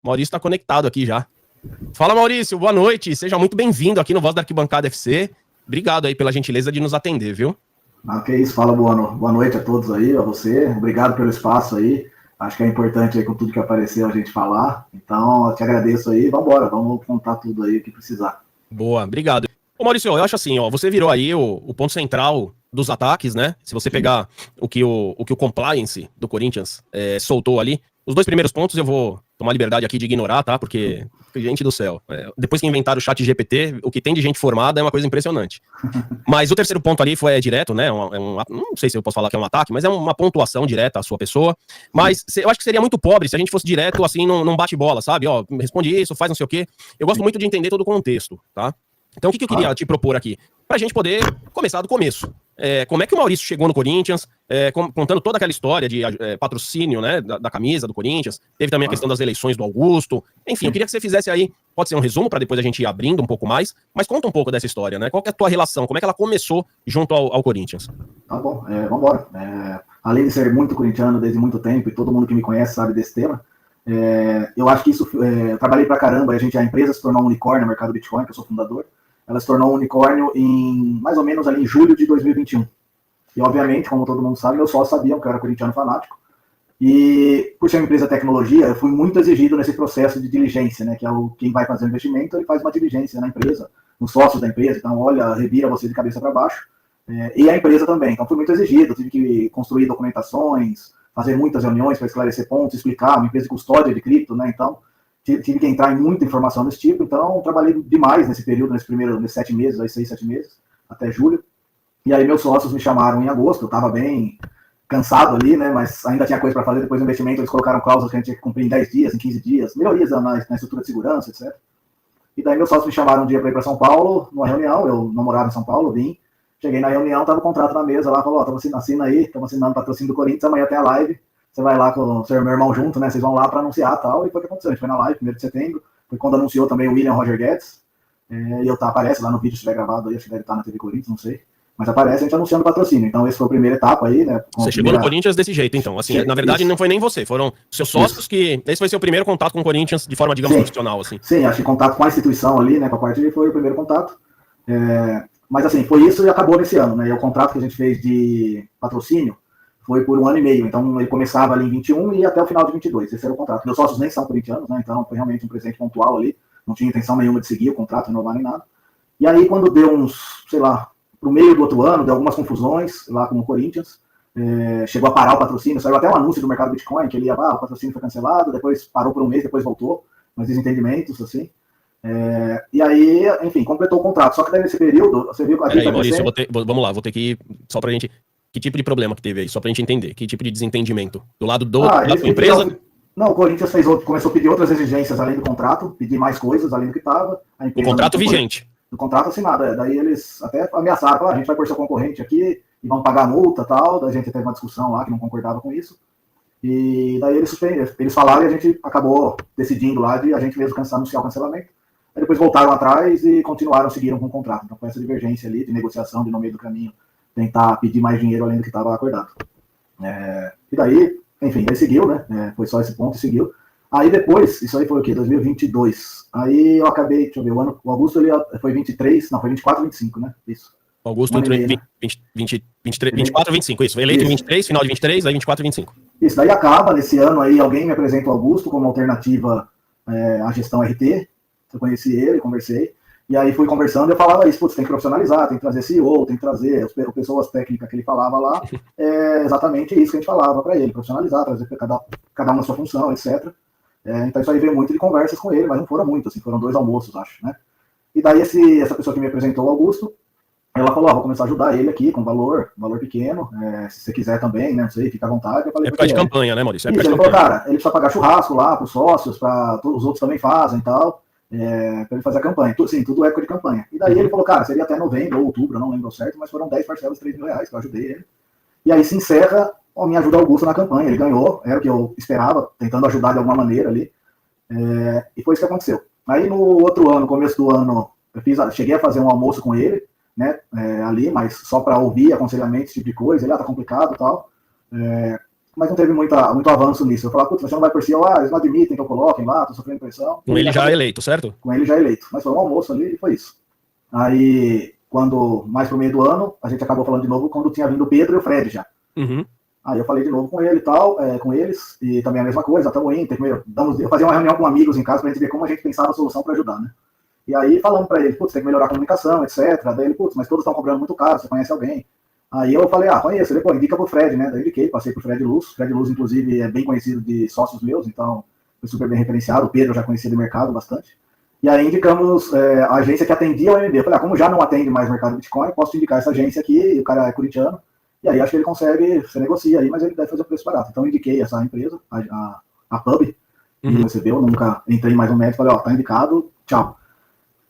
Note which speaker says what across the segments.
Speaker 1: Maurício tá conectado aqui já. Fala, Maurício, boa noite. Seja muito bem-vindo aqui no Voz da Arquibancada FC. Obrigado aí pela gentileza de nos atender, viu?
Speaker 2: Que isso, fala boa noite a todos aí, a você. Obrigado pelo espaço aí. Acho que é importante aí com tudo que apareceu a gente falar. Então, eu te agradeço aí. Vambora, vamos contar tudo aí o que precisar.
Speaker 1: Boa, obrigado. Ô, Maurício, eu acho assim, ó, você virou aí o ponto central dos ataques, né? Se você pegar o que o compliance do Corinthians soltou ali, os 2 primeiros pontos eu vou tomar liberdade aqui de ignorar, tá? Porque, gente do céu, depois que inventaram o chat GPT, o que tem de gente formada é uma coisa impressionante. Mas o terceiro ponto ali foi direto, né? Não sei se eu posso falar que é um ataque, mas é uma pontuação direta à sua pessoa. Mas eu acho que seria muito pobre se a gente fosse direto assim num bate-bola, sabe? Ó, responde isso, faz não sei o quê. Eu gosto muito de entender todo o contexto, tá? Então o que eu queria te propor aqui? Pra gente poder começar do começo. Como é que o Maurício chegou no Corinthians, contando toda aquela história de patrocínio, né, da camisa do Corinthians. Teve também a questão das eleições do Augusto. Enfim, eu queria que você fizesse aí, pode ser um resumo para depois a gente ir abrindo um pouco mais, mas conta um pouco dessa história, né? Qual que é a tua relação? Como é que ela começou junto ao Corinthians?
Speaker 2: Tá bom, vambora. Além de ser muito corintiano desde muito tempo, e todo mundo que me conhece sabe desse tema, eu acho que isso, eu trabalhei pra caramba, a empresa se tornou um unicórnio no mercado Bitcoin, que eu sou fundador. Ela se tornou um unicórnio em mais ou menos ali em julho de 2021. E obviamente, como todo mundo sabe, meus sócios sabiam que eu era corintiano fanático. E por ser uma empresa de tecnologia, eu fui muito exigido nesse processo de diligência, né? Que é quem vai fazer o investimento, ele faz uma diligência na empresa, nos sócios da empresa. Então, olha, revira você de cabeça para baixo. E a empresa também. Então, fui muito exigido. Tive que construir documentações, fazer muitas reuniões para esclarecer pontos, explicar. Uma empresa de custódia de cripto, né? Então, tive que entrar em muita informação desse tipo, então trabalhei demais nesse período, nesses 7 meses, aí 6, 7 meses, até julho. E aí meus sócios me chamaram em agosto, eu estava bem cansado ali, né, mas ainda tinha coisa para fazer. Depois do investimento, eles colocaram cláusulas que a gente tinha que cumprir em 10 dias, em 15 dias, melhorias na estrutura de segurança, etc. E daí meus sócios me chamaram um dia para ir para São Paulo, numa reunião, eu não morava em São Paulo, vim, cheguei na reunião, estava o contrato na mesa lá, falou, assina aí, estamos assinando o patrocínio do Corinthians, amanhã tem a live, você vai lá com o seu meu irmão junto, né? Vocês vão lá para anunciar tal. E foi o que aconteceu. A gente foi na live, 1º de setembro. Foi quando anunciou também o William Roger Guedes. E aparece lá no vídeo, se tiver gravado aí, acho que deve estar na TV Corinthians, não sei. Mas aparece a gente anunciando o patrocínio. Então, essa foi a primeira etapa aí, né?
Speaker 1: Você chegou no Corinthians desse jeito, então. Assim, na verdade, não foi nem você, foram seus sócios que. Esse foi seu primeiro contato com o Corinthians de forma, digamos, profissional, assim.
Speaker 2: Sim, acho que contato com a instituição ali, né? Com a parte foi o primeiro contato. Mas assim, foi isso e acabou nesse ano, né? E o contrato que a gente fez de patrocínio foi por 1 ano e meio, então ele começava ali em 21 e até o final de 22, esse era o contrato. Meus sócios nem são corintianos, né, então foi realmente um presente pontual ali, não tinha intenção nenhuma de seguir o contrato, renovar nem nada. E aí quando deu uns, sei lá, pro meio do outro ano, deu algumas confusões lá com o Corinthians, chegou a parar o patrocínio, saiu até um anúncio do mercado Bitcoin, que ele ia, o patrocínio foi cancelado, depois parou por um mês, depois voltou, mas desentendimentos, assim. E aí, enfim, completou o contrato, só que daí nesse período, você viu...
Speaker 1: Peraí, Maurício, vamos lá, vou ter que ir, só pra gente... Que tipo de problema que teve aí? Só pra gente entender. Que tipo de desentendimento? Do lado da sua empresa?
Speaker 2: Não, o Corinthians começou a pedir outras exigências além do contrato, pedir mais coisas além do que estava.
Speaker 1: O contrato vigente.
Speaker 2: O contrato assinado. Daí eles até ameaçaram, falaram, a gente vai pôr seu concorrente aqui e vão pagar a multa e tal. Daí a gente teve uma discussão lá que não concordava com isso. E daí eles falaram e a gente acabou decidindo lá de a gente mesmo anunciar o cancelamento. Aí depois voltaram atrás e seguiram com o contrato. Então foi essa divergência ali de negociação, de no meio do caminho tentar pedir mais dinheiro além do que estava acordado. E daí, enfim, aí seguiu, né? Foi só esse ponto e seguiu. Aí depois, isso aí foi o quê? 2022. Aí eu acabei, deixa eu ver, o Augusto ele foi 23, não, foi 24, 25, né? Isso.
Speaker 1: O Augusto entrou em 24, 25, isso. Foi eleito em 23, final de 23, aí 24, 25.
Speaker 2: Isso, daí acaba, nesse ano aí, alguém me apresenta o Augusto como alternativa à gestão RT. Eu conheci ele, conversei. E aí fui conversando e eu falava isso, putz, tem que profissionalizar, tem que trazer CEO, tem que trazer as pessoas técnicas que ele falava lá, exatamente isso que a gente falava para ele, profissionalizar, trazer cada um na sua função, etc. Então isso aí veio muito de conversas com ele, mas não foram muito, assim, foram 2 almoços, acho, né? E daí essa pessoa que me apresentou, o Augusto, ela falou, vou começar a ajudar ele aqui com valor pequeno, se você quiser também, né, não sei, fica à vontade. Eu falei,
Speaker 1: época de campanha, né, Maurício?
Speaker 2: Ele falou, cara, ele precisa pagar churrasco lá para os sócios, os outros também fazem e tal. Para ele fazer a campanha, sim, tudo época de campanha. E daí ele falou, cara, seria até novembro ou outubro, não lembro certo, mas foram 10 parcelas, R$3 mil, que eu ajudei ele. E aí se encerra a minha ajuda Augusto na campanha, ele ganhou, era o que eu esperava, tentando ajudar de alguma maneira ali, e foi isso que aconteceu. Aí no outro ano, começo do ano, cheguei a fazer um almoço com ele, né, ali, mas só para ouvir aconselhamento, esse tipo de coisa, ele tá complicado e tal. mas não teve muito avanço nisso. Eu falava, putz, você não vai por si, eles não admitem que eu coloquem lá, tô sofrendo pressão.
Speaker 1: Com ele já eleito, certo?
Speaker 2: Com ele já eleito. Mas foi um almoço ali e foi isso. Aí, quando, mais pro meio do ano, a gente acabou falando de novo quando tinha vindo o Pedro e o Fred já.
Speaker 1: Uhum.
Speaker 2: Aí eu falei de novo com ele e tal, com eles, e também a mesma coisa, estamos indo, eu fazia uma reunião com amigos em casa pra gente ver como a gente pensava a solução para ajudar, né? E aí falando pra ele, putz, tem que melhorar a comunicação, etc. Daí ele, putz, mas todos estão cobrando muito caro, você conhece alguém? Aí eu falei, conheço, ele, indica pro Fred, né? Daí eu indiquei, passei pro Fred Luz. Fred Luz, inclusive, é bem conhecido de sócios meus, então foi super bem referenciado. O Pedro já conhecia do mercado bastante. E aí indicamos a agência que atendia o MB. Eu falei, como já não atende mais o mercado do Bitcoin, posso te indicar essa agência aqui, e o cara é corintiano. E aí acho que ele consegue, você negocia aí, mas ele deve fazer o preço barato. Então eu indiquei essa empresa, a Pub, que recebeu, nunca entrei mais um médico, falei, tá indicado, tchau.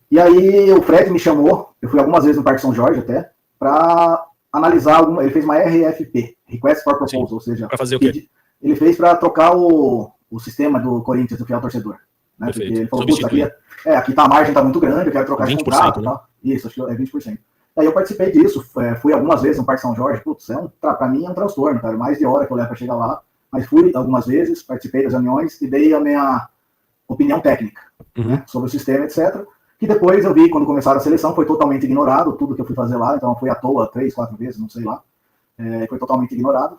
Speaker 2: E aí o Fred me chamou, eu fui algumas vezes no Parque São Jorge até, para analisar ele fez uma RFP, Request for Proposal, ou seja,
Speaker 1: para fazer o quê?
Speaker 2: Ele fez para trocar o sistema do Corinthians, do fiel torcedor. Né? Porque ele falou, putz, aqui tá, a margem tá muito grande, eu quero trocar de contrato, né? Tal. Isso, acho que é 20%. Aí eu participei disso, fui algumas vezes no ParqueÃo Jorge, putz, pra mim é um transtorno, cara, mais de hora que eu levo pra chegar lá, mas fui algumas vezes, participei das reuniões e dei a minha opinião técnica, né, sobre o sistema, etc., que depois eu vi, quando começaram a seleção, foi totalmente ignorado, tudo que eu fui fazer lá, então foi à toa 3, 4 vezes, não sei lá, foi totalmente ignorado.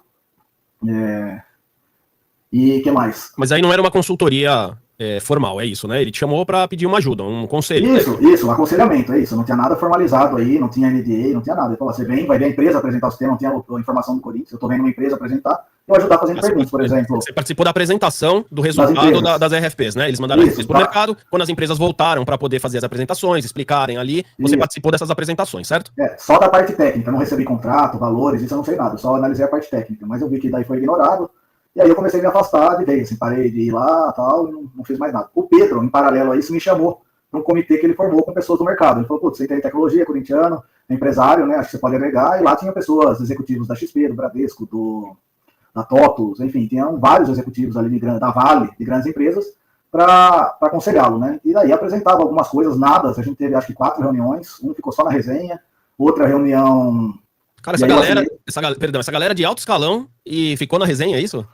Speaker 2: E o que mais?
Speaker 1: Mas aí não era uma consultoria formal, é isso, né? Ele te chamou para pedir uma ajuda, um conselho.
Speaker 2: Isso, um aconselhamento, é isso. Não tinha nada formalizado aí, não tinha NDA, não tinha nada. Ele falou, você vai ver a empresa apresentar o sistema, não tinha a informação do Corinthians, eu tô vendo uma empresa apresentar, eu ajudar fazendo perguntas, por exemplo.
Speaker 1: Você participou da apresentação do resultado das RFPs, né? Eles mandaram as RFPs pro mercado, quando as empresas voltaram para poder fazer as apresentações, explicarem ali, você participou dessas apresentações, certo?
Speaker 2: Só da parte técnica, não recebi contrato, valores, isso eu não sei nada, só analisei a parte técnica, mas eu vi que daí foi ignorado. E aí eu comecei a me afastar de vez, assim, parei de ir lá tal, e não fiz mais nada. O Pedro, em paralelo a isso, me chamou para um comitê que ele formou com pessoas do mercado. Ele falou, putz, você tem tecnologia, corintiano, é empresário, né, acho que você pode agregar. E lá tinha pessoas, executivos da XP, do Bradesco, da TOTUS, enfim, tinham vários executivos ali da Vale, de grandes empresas, para aconselhá-lo, né. E daí apresentava algumas coisas, nada, a gente teve acho que 4 reuniões, um ficou só na resenha, outra reunião...
Speaker 1: Cara, essa galera de alto escalão e ficou na resenha, é isso?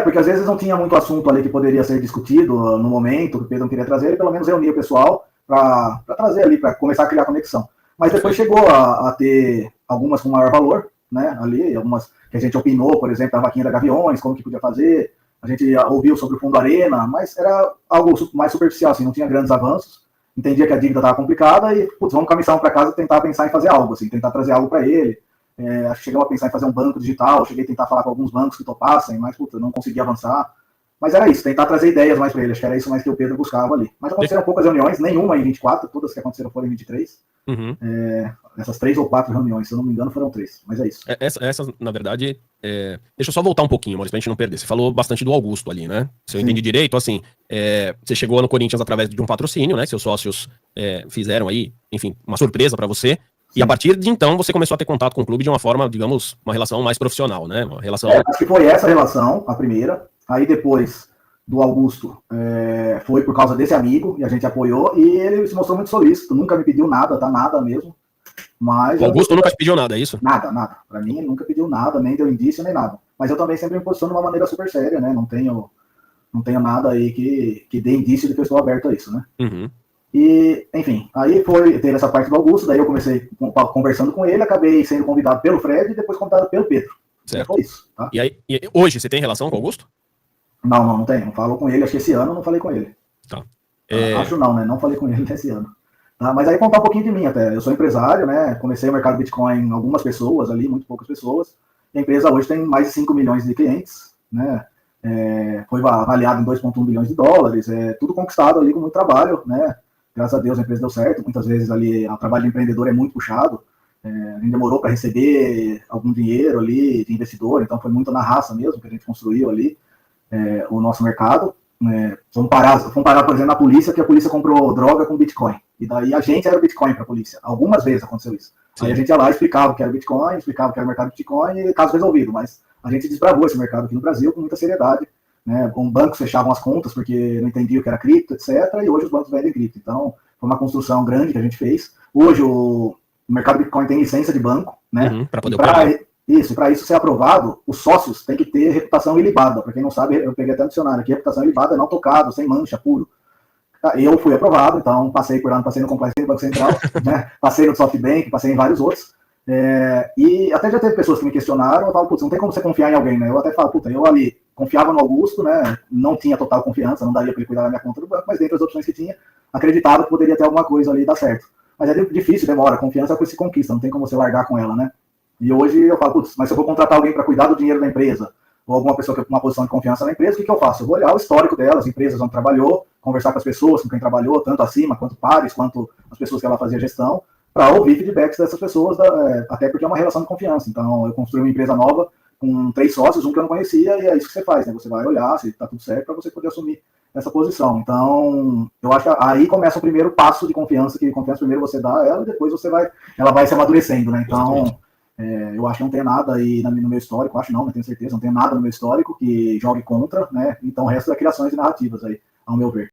Speaker 2: Porque às vezes não tinha muito assunto ali que poderia ser discutido no momento que o Pedro não queria trazer, ele pelo menos reunia o pessoal para trazer ali, para começar a criar conexão. Mas depois chegou a ter algumas com maior valor, né, ali, algumas que a gente opinou, por exemplo, a vaquinha da Gaviões, como que podia fazer, a gente ouviu sobre o Fundo Arena, mas era algo mais superficial, assim, não tinha grandes avanços, entendia que a dívida estava complicada e, putz, vamos com a missão para casa tentar pensar em fazer algo, assim, tentar trazer algo para ele. Acho que chegamos a pensar em fazer um banco digital, cheguei a tentar falar com alguns bancos que topassem, mas puta, não consegui avançar. Mas era isso, tentar trazer ideias mais para ele, acho que era isso mais que o Pedro buscava ali. Mas aconteceram poucas reuniões, nenhuma em 24, todas que aconteceram foram em 23. Essas 3 ou 4 reuniões, se eu não me engano, foram 3, mas é isso.
Speaker 1: Essa na verdade, deixa eu só voltar um pouquinho, Maurício, pra gente não perder. Você falou bastante do Augusto ali, né? Se eu entendi direito, assim, você chegou no Corinthians através de um patrocínio, né? Seus sócios fizeram aí, enfim, uma surpresa para você. E a partir de então, você começou a ter contato com o clube de uma forma, digamos, uma relação mais profissional, né? Uma relação...
Speaker 2: acho que foi essa relação, a primeira. Aí depois do Augusto, foi por causa desse amigo, e a gente apoiou, e ele se mostrou muito solícito, nunca me pediu nada, tá? Nada mesmo. Mas
Speaker 1: o Augusto nunca te pediu nada, é isso?
Speaker 2: Nada. Pra mim, nunca pediu nada, nem deu indício, nem nada. Mas eu também sempre me posiciono de uma maneira super séria, né? Não tenho nada aí que dê indício de que eu estou aberto a isso, né? E, enfim, aí teve essa parte do Augusto, daí eu comecei conversando com ele, acabei sendo convidado pelo Fred e depois convidado pelo Pedro.
Speaker 1: Certo.
Speaker 2: Foi isso, tá?
Speaker 1: E aí, hoje, você tem relação com o Augusto?
Speaker 2: Não tenho, não falo com ele, acho que esse ano eu não falei com ele.
Speaker 1: Tá.
Speaker 2: Acho não, né, não falei com ele esse ano. Tá? Mas aí contar um pouquinho de mim até, eu sou empresário, né, comecei o mercado Bitcoin em algumas pessoas ali, muito poucas pessoas, e a empresa hoje tem mais de 5 milhões de clientes, né, foi avaliado em 2,1 bilhões de dólares, tudo conquistado ali com muito trabalho, né. Graças a Deus a empresa deu certo, muitas vezes ali o trabalho de empreendedor é muito puxado, a gente demorou para receber algum dinheiro ali de investidor, então foi muito na raça mesmo que a gente construiu ali o nosso mercado. Vamos parar, por exemplo, na polícia, que a polícia comprou droga com Bitcoin, e daí a gente era o Bitcoin para a polícia, algumas vezes aconteceu isso. Sim. Aí a gente ia lá e explicava o que era Bitcoin, explicava o que era o mercado de Bitcoin, e caso resolvido, mas a gente desbravou esse mercado aqui no Brasil com muita seriedade. Né, com bancos fechavam as contas porque não entendiam o que era cripto, etc. E hoje os bancos vendem cripto. Então, foi uma construção grande que a gente fez. Hoje o mercado Bitcoin tem licença de banco, né?
Speaker 1: Para poder operar.
Speaker 2: Isso, e para isso ser aprovado, os sócios têm que ter reputação ilibada. Para quem não sabe, eu peguei até o dicionário aqui, reputação ilibada é não tocado, sem mancha, puro. Eu fui aprovado, então passei por lá, passei no Compliance do Banco Central, né? Passei no SoftBank, passei em vários outros. E até já teve pessoas que me questionaram, eu falo, putz, não tem como você confiar em alguém, né? Eu até falo, puta, eu ali confiava no Augusto, né? Não tinha total confiança, não daria para ele cuidar da minha conta do banco, mas dentre as opções que tinha, acreditava que poderia ter alguma coisa ali e dar certo. Mas é difícil, demora, confiança é coisa que se conquista, não tem como você largar com ela, né? E hoje eu falo, putz, mas se eu vou contratar alguém para cuidar do dinheiro da empresa, ou alguma pessoa que tem uma posição de confiança na empresa, o que eu faço? Eu vou olhar o histórico delas, empresas onde trabalhou, conversar com as pessoas, com quem trabalhou, tanto acima, quanto pares, quanto as pessoas que ela fazia gestão, para ouvir feedbacks dessas pessoas, até porque é uma relação de confiança. Então, eu construí uma empresa nova com 3 sócios, um que eu não conhecia, e é isso que você faz, né? Você vai olhar se está tudo certo para você poder assumir essa posição. Então, eu acho que aí começa o primeiro passo de confiança, que confiança primeiro você dá a ela, e depois ela vai se amadurecendo, né? Então, eu acho que não tem nada aí no meu histórico, acho não tenho certeza, não tem nada no meu histórico que jogue contra, né? Então, o resto é criações e narrativas aí, ao meu ver.